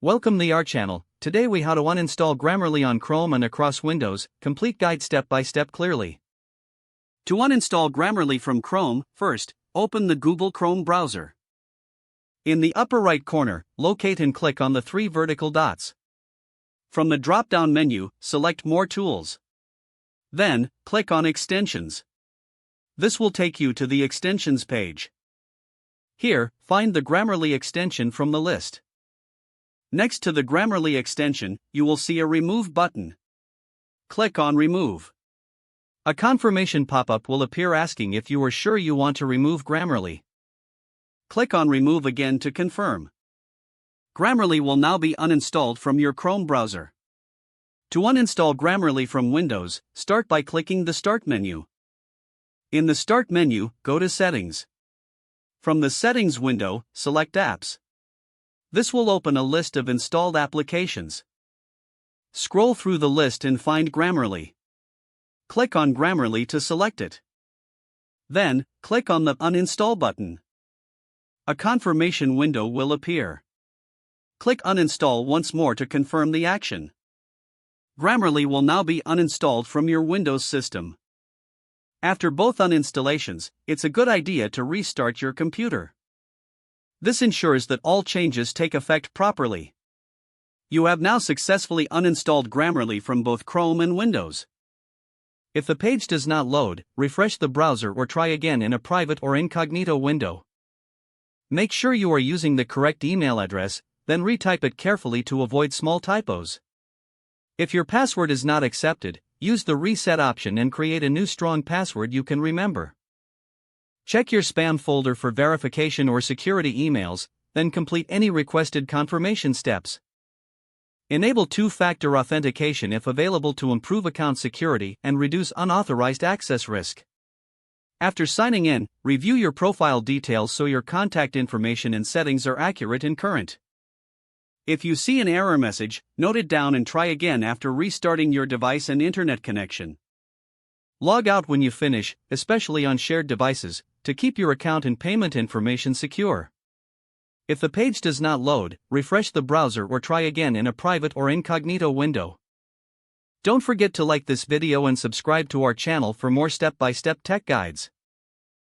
Welcome to our channel. Today we how to uninstall Grammarly on Chrome and across Windows, complete guide step by step clearly. To uninstall Grammarly from Chrome, first, open the Google Chrome browser. In the upper right corner, locate and click on the three vertical dots. From the drop-down menu, select More Tools. Then, click on Extensions. This will take you to the Extensions page. Here, find the Grammarly extension from the list. Next to the Grammarly extension, you will see a Remove button. Click on Remove. A confirmation pop-up will appear asking if you are sure you want to remove Grammarly. Click on Remove again to confirm. Grammarly will now be uninstalled from your Chrome browser. To uninstall Grammarly from Windows, start by clicking the Start menu. In the Start menu, go to Settings. From the Settings window, select Apps. This will open a list of installed applications. Scroll through the list and find Grammarly. Click on Grammarly to select it. Then, click on the Uninstall button. A confirmation window will appear. Click Uninstall once more to confirm the action. Grammarly will now be uninstalled from your Windows system. After both uninstallations, it's a good idea to restart your computer. This ensures that all changes take effect properly. You have now successfully uninstalled Grammarly from both Chrome and Windows. If the page does not load, refresh the browser or try again in a private or incognito window. Make sure you are using the correct email address, then retype it carefully to avoid small typos. If your password is not accepted, use the reset option and create a new strong password you can remember. Check your spam folder for verification or security emails, then complete any requested confirmation steps. Enable two-factor authentication if available to improve account security and reduce unauthorized access risk. After signing in, review your profile details so your contact information and settings are accurate and current. If you see an error message, note it down and try again after restarting your device and internet connection. Log out when you finish, especially on shared devices, to keep your account and payment information secure. If the page does not load, refresh the browser or try again in a private or incognito window. Don't forget to like this video and subscribe to our channel for more step-by-step tech guides.